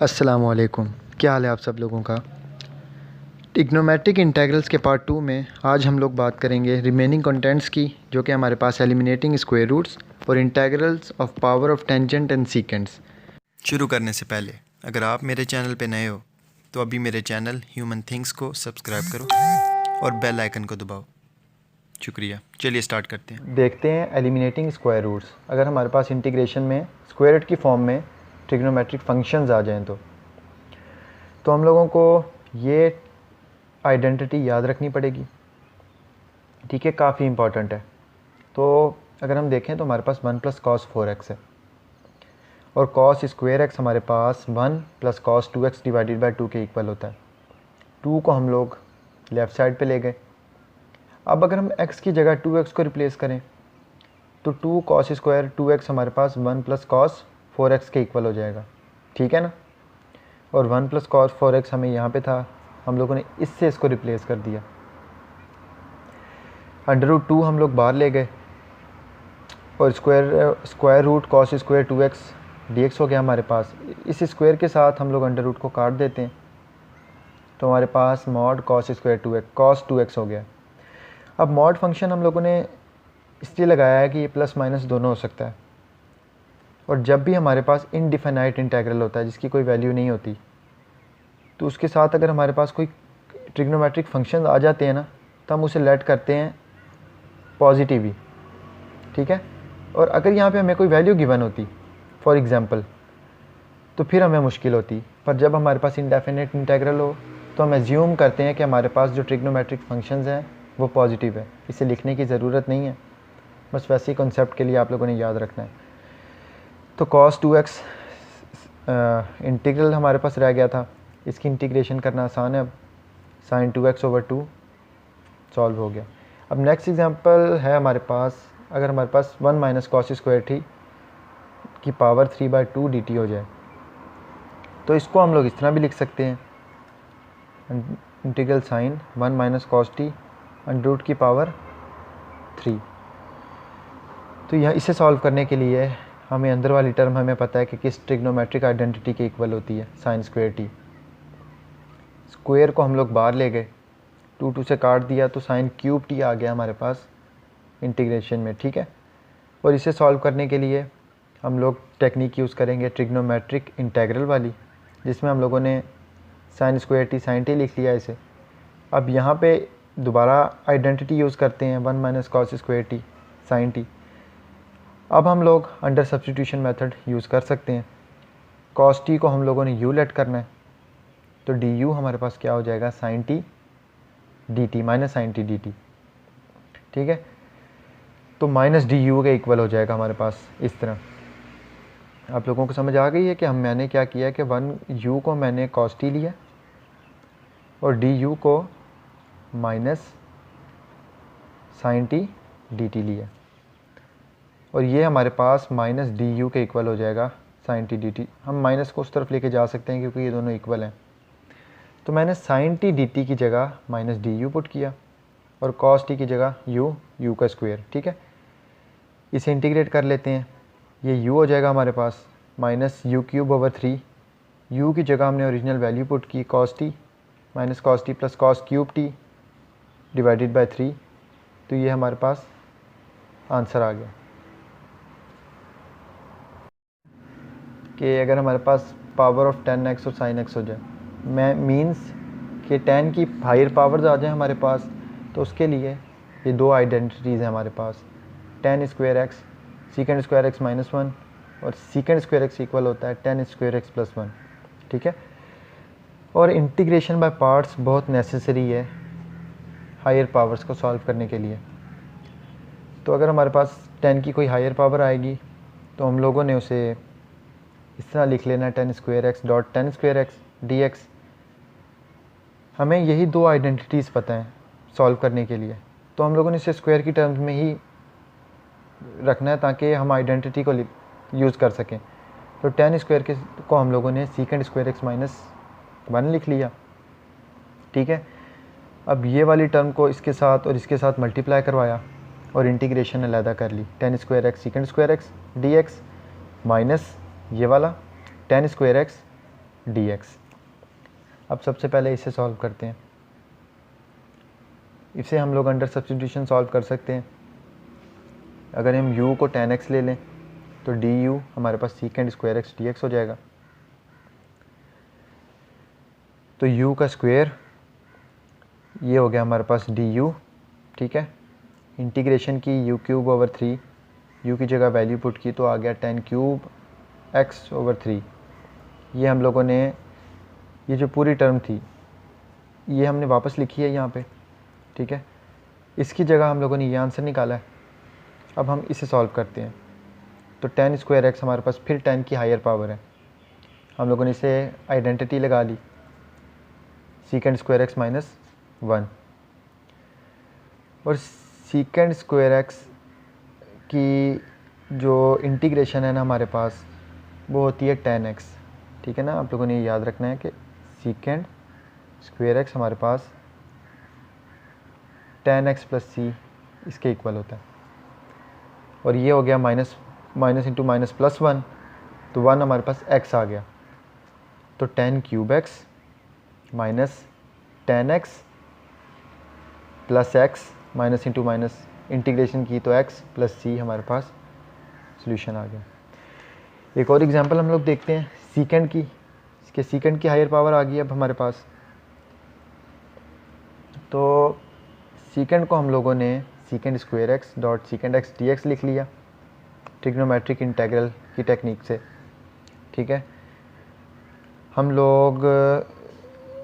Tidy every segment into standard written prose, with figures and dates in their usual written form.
अस्सलामुअलैकुम। क्या हाल है आप सब लोगों का। ट्रिग्नोमेट्रिक इंटीग्रल्स के पार्ट 2 में आज हम लोग बात करेंगे रिमेनिंग कंटेंट्स की, जो कि हमारे पास एलिमिनेटिंग स्क्वायर रूट्स और integrals of power of tangent and secants. शुरू करने से पहले अगर आप मेरे चैनल पे नए हो तो अभी मेरे चैनल ह्यूमन थिंग्स को सब्सक्राइब करो और बेल आइकन को दबाओ। शुक्रिया। चलिए स्टार्ट करते हैं। देखते हैं एलिमिनेटिंग स्क्वायर रूट्स। अगर हमारे पास इंटीग्रेशन में स्क्वायर रूट की फॉर्म में ट्रिग्नोमेट्रिक फंक्शंस आ जाएं तो हम लोगों को ये आइडेंटिटी याद रखनी पड़ेगी। ठीक है, काफ़ी इंपॉर्टेंट है। तो अगर हम देखें तो हमारे पास 1 + cos 4x है और cos स्क्वायर एक्स हमारे पास 1 + cos 2x / 2 के इक्वल होता है। 2 को हम लोग लेफ़्ट साइड पे ले गए। अब अगर हम x की जगह 2x को रिप्लेस करें तो 2 cos स्क्वायर 2x हमारे पास 1 + cos 4x के इक्वल हो जाएगा। ठीक है ना। और 1 + cos 4x हमें यहाँ पे था, हम लोगों ने इससे इसको रिप्लेस कर दिया। √2 हम लोग बाहर ले गए और square root cos square 2x dx हो गया हमारे पास। इस स्क्वायर के साथ हम लोग √2 को काट देते हैं तो हमारे पास mod cos square 2x cos 2x हो गया। अब mod फंक्शन हम लोगों ने इसलिए लगाया है कि ये प्लस माइनस दोनों हो सकता है, और जब भी हमारे पास इनडिफिनाइट इंटीग्रल होता है जिसकी कोई वैल्यू नहीं होती, तो उसके साथ अगर हमारे पास कोई ट्रिग्नोमेट्रिक फंक्शन आ जाते हैं ना, तो हम उसे लेट करते हैं पॉजिटिव ही। ठीक है। और अगर यहाँ पे हमें कोई वैल्यू गिवन होती फॉर एग्जांपल, तो फिर हमें मुश्किल होती। पर जब हमारे पास इंडेफिनिट इंटीग्रल हो तो हम एज्यूम करते हैं कि हमारे पास जो ट्रिग्नोमेट्रिक फंक्शंस हैं वो पॉजिटिव है। इसे लिखने की ज़रूरत नहीं है, बस वैसे ही कॉन्सेप्ट के लिए आप लोगों ने याद रखना है। तो cos 2x इंटीग्रल हमारे पास रह गया था, इसकी इंटीग्रेशन करना आसान है। अब sin 2x/2 सॉल्व हो गया। अब नेक्स्ट एग्जांपल है हमारे पास, अगर हमारे पास 1 - cos स्क्वायर t की पावर 3/2 dt हो जाए तो इसको हम लोग इस तरह भी लिख सकते हैं, इंटीग्रल sin 1 - cos t √ की पावर 3। तो यह इसे सॉल्व करने के लिए हमें अंदर वाली टर्म हमें पता है कि किस ट्रिग्नोमेट्रिक आइडेंटिटी के इक्वल होती है, sin स्क्वायर t। स्क्वायर को हम लोग बाहर ले गए, 2 से काट दिया तो sin क्यूब t आ गया हमारे पास इंटीग्रेशन में। ठीक है। और इसे सॉल्व करने के लिए हम लोग टेक्निक यूज़ करेंगे ट्रिग्नोमेट्रिक इंटीग्रल वाली, जिसमें हम लोगों ने sin square t sin t लिख लिया इसे। अब यहाँ पे दोबारा आइडेंटिटी यूज़ करते हैं 1 - cos square t sin t। अब हम लोग अंडर सब्स्टिट्यूशन मेथड यूज़ कर सकते हैं। cos t को हम लोगों ने u लेट करना है, तो du हमारे पास क्या हो जाएगा, sin t dt -sin t dt। ठीक है। तो -du के इक्वल हो जाएगा हमारे पास इस तरह। आप लोगों को समझ आ गई है कि मैंने क्या किया कि 1u को मैंने cos t लिया और du को -sin t dt लिया, और ये हमारे पास -du के इक्वल हो जाएगा sin t dt। हम माइनस को उस तरफ लेके जा सकते हैं क्योंकि ये दोनों इक्वल हैं। तो मैंने sin t dt की जगह -du पुट किया और cos t की जगह u का स्क्वायर। ठीक है। इसे इंटीग्रेट कर लेते हैं, ये u हो जाएगा हमारे पास -u³/3। u की जगह हमने ओरिजिनल वैल्यू पुट की cos t -cos t + cos³ t / 3। तो ये हमारे पास आंसर आ गया कि अगर हमारे पास पावर ऑफ 10x और sin x हो जाए, मैं मीन्स कि 10 की हायर पावर्स आ जाए हमारे पास, तो उसके लिए ये दो आइडेंटिटीज़ हैं हमारे पास, tan square x secant square x -1 और secant स्क्वायर x इक्वल होता है tan स्क्वायर x + 1। ठीक है। और इंटीग्रेशन बाय पार्ट्स बहुत नेसेसरी है हायर पावर्स को सॉल्व करने के लिए। तो अगर हमारे पास 10 की कोई हायर पावर आएगी तो हम लोगों ने उसे इस तरह लिख लेना, tan square x dot tan square x dx। हमें यही दो आइडेंटिटीज़ पता हैं सॉल्व करने के लिए, तो हम लोगों ने इसे स्क्वायर की टर्म्स में ही रखना है ताकि हम आइडेंटिटी को यूज़ कर सकें। तो tan स्क्वायर को हम लोगों ने secant स्क्वायर x -1 लिख लिया। ठीक है। अब ये वाली टर्म को इसके साथ और इसके साथ मल्टीप्लाई करवाया और इंटीग्रेशन अलहदा कर ली, tan square x secant square x dx minus ये वाला tan स्क्वायर x dx। अब सबसे पहले इसे सॉल्व करते हैं। इसे हम लोग अंडर सब्स्टिट्यूशन सॉल्व कर सकते हैं। अगर हम u को tan x ले लें तो du हमारे पास सीकेंड स्क्वायर एक्स dx हो जाएगा। तो u का स्क्वायर ये हो गया हमारे पास du, ठीक है। इंटीग्रेशन की u क्यूब ओवर 3, u की जगह वैल्यू पुट की तो आ गया tan क्यूब x ओवर 3। ये हम लोगों ने ये जो पूरी टर्म थी ये हमने वापस लिखी है यहाँ पे, ठीक है। इसकी जगह हम लोगों ने ये आंसर निकाला है। अब हम इसे सॉल्व करते हैं तो tan स्क्वायर एक्स हमारे पास फिर tan की हायर पावर है। हम लोगों ने इसे आइडेंटिटी लगा ली, सीकेंड स्क्वायर एक्स माइनस 1, और सीकेंड स्क्वायर एक्स की जो इंटीग्रेशन है ना हमारे पास वो होती है tan x, ठीक है ना। आप लोगों ने याद रखना है कि सीकेंड स्क्वायर एक्स हमारे पास tan x प्लस सी इसके इक्वल होता है। और ये हो गया माइनस इंटू माइनस प्लस 1, तो 1 हमारे पास x आ गया। तो tan cube x minus tan x plus x minus into minus integration की तो x प्लस सी हमारे पास सॉल्यूशन आ गया। एक और एग्जांपल हम लोग देखते हैं सीकेंड की। इसके सीकेंड की हायर पावर आ गई अब हमारे पास। तो सीकेंड को हम लोगों ने सीकेंड square x dot सीकेंड x dx लिख लिया ट्रिग्नोमेट्रिक इंटीग्रल की टेक्निक से, ठीक है। हम लोग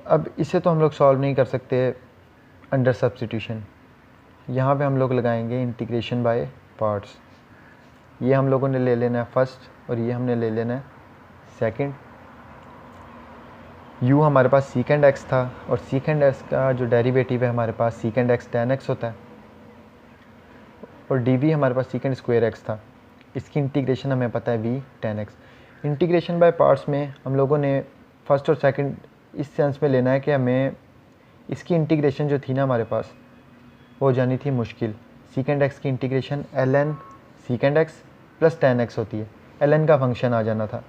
अब इसे तो हम लोग सॉल्व नहीं कर सकते अंडर सब्स्टिट्यूशन। यहाँ पे हम लोग लगाएंगे इंटीग्रेशन बाय पार्ट्स। ये हम लोगों ने ले लेना है फर्स्ट और ये हमने ले लेना है सेकंड। u हमारे पास सीकेंड x था और सीकेंड x का जो डेरिवेटिव है हमारे पास सीकेंड x tan x होता है, और dv हमारे पास सीकेंड स्क्वायर x था। इसकी इंटीग्रेशन हमें पता है v tan x। Integration by parts में हम लोगों ने फर्स्ट और सेकंड इस सेंस में लेना है कि हमें इसकी इंटीग्रेशन जो थी ना हमारे पास वो जानी थी मुश्किल। सीकेंड x की integration ln सीकेंड x plus tan x होती है, ln का फंक्शन आ जाना था।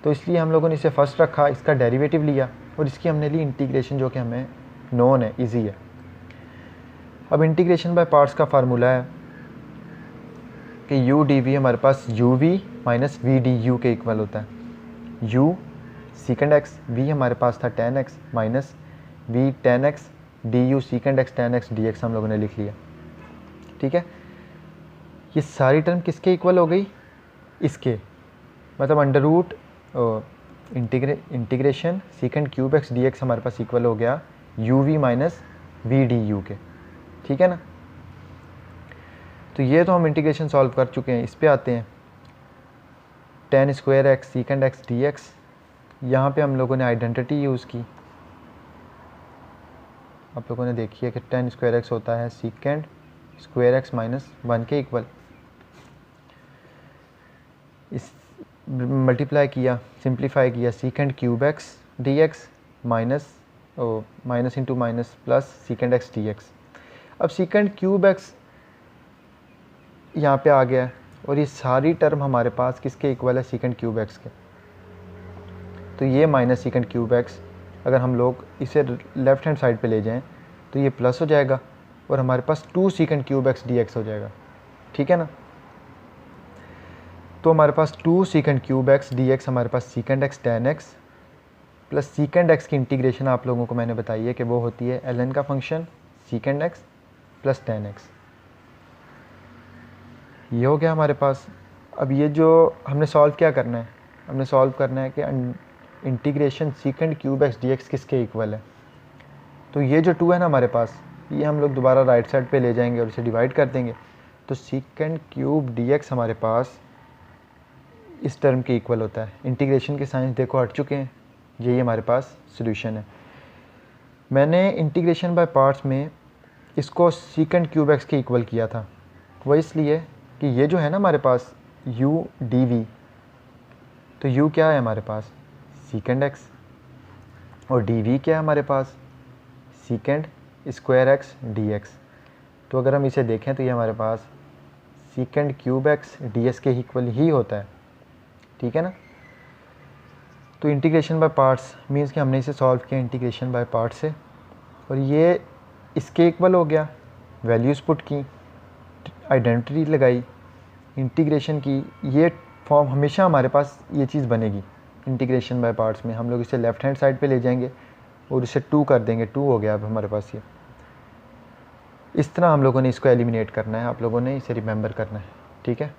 तो इसलिए हम लोगों ने इसे फर्स्ट रखा, इसका डेरिवेटिव लिया और इसकी हमने ली इंटीग्रेशन जो कि हमें नोन है, इजी है। अब इंटीग्रेशन बाय पार्ट्स का फार्मूला है कि u dv हमारे पास uv माइनस v du के इक्वल होता है। u सीकेंड x, v हमारे पास था tan x minus v tan x du सीकेंड x tan x dx हम लोगों ने लिख लिया, ठीक है। ये सारी टर्म किसके इक्वल हो गई? इसके, मतलब under root integration second cube x dx हमारे पास इक्वल हो गया uv माइनस v du के, ठीक है ना। तो ये तो हम इंटीग्रेशन सॉल्व कर चुके हैं। इस पे आते हैं tan square x सीकेंड x dx। यहाँ पे हम लोगों ने आइडेंटिटी यूज़ की। आप लोगों ने देखी है कि tan स्क्वायर एक्स होता है सीकेंड स्क्वायर एक्स माइनस 1 के इक्वल। इस मल्टीप्लाई किया, सिंप्लीफाई किया, सीकेंड cube x dx minus into minus plus सीकेंड x dx। अब सीकेंड क्यूब एक्स यहाँ पे आ गया है और ये सारी टर्म हमारे पास किसके इक्वल है? सीकेंड क्यूब एक्स के। तो ये माइनस सीकेंड क्यूब एक्स अगर हम लोग इसे लेफ़्ट हैंड साइड पे ले जाएं तो ये प्लस हो जाएगा और हमारे पास 2 सीकेंड क्यूब एक्स dx हो जाएगा, ठीक है ना। तो हमारे पास 2 सीकेंड क्यूब एक्स dx हमारे पास secant x tan x plus secant x की इंटीग्रेशन आप लोगों को मैंने बताई है कि वो होती है ln का function सीकेंड x plus tan x। ये हो गया हमारे पास। अब ये जो हमने सॉल्व क्या करना है? हमने सॉल्व करना है कि integration second cube x dx किसके इक्वल है। तो ये जो 2 है ना हमारे पास, ये हम लोग दोबारा राइट साइड पे ले जाएंगे और इसे डिवाइड कर देंगे। तो सीकेंड क्यूब dx हमारे पास इस टर्म के इक्वल होता है। इंटीग्रेशन के साइंस देखो हट चुके हैं, यही हमारे पास सॉल्यूशन है। मैंने इंटीग्रेशन बाय पार्ट्स में इसको सीकेंड क्यूब एक्स के इक्वल किया था, वो इसलिए कि ये जो है ना हमारे पास u dv, तो u क्या है हमारे पास? सीकेंड x, और dv क्या है हमारे पास? Secant square x dx। तो अगर हम इसे देखें तो ये हमारे पास सीकेंड क्यूब एक्स ds के इक्वल ही होता है, ठीक है ना। तो इंटीग्रेशन बाय पार्ट्स मीन्स कि हमने इसे सॉल्व किया इंटीग्रेशन बाय पार्ट्स से, और ये इसके इक्वल हो गया, वैल्यूज़ पुट की, आइडेंटिटी लगाई, इंटीग्रेशन की। ये फॉर्म हमेशा हमारे पास ये चीज़ बनेगी इंटीग्रेशन बाय पार्ट्स में। हम लोग इसे लेफ़्ट हैंड साइड पे ले जाएंगे और इसे 2 कर देंगे, 2 हो गया अब हमारे पास ये। इस तरह हम लोगों ने इसको एलिमिनेट करना है, आप लोगों ने इसे रिमेंबर करना है, ठीक है।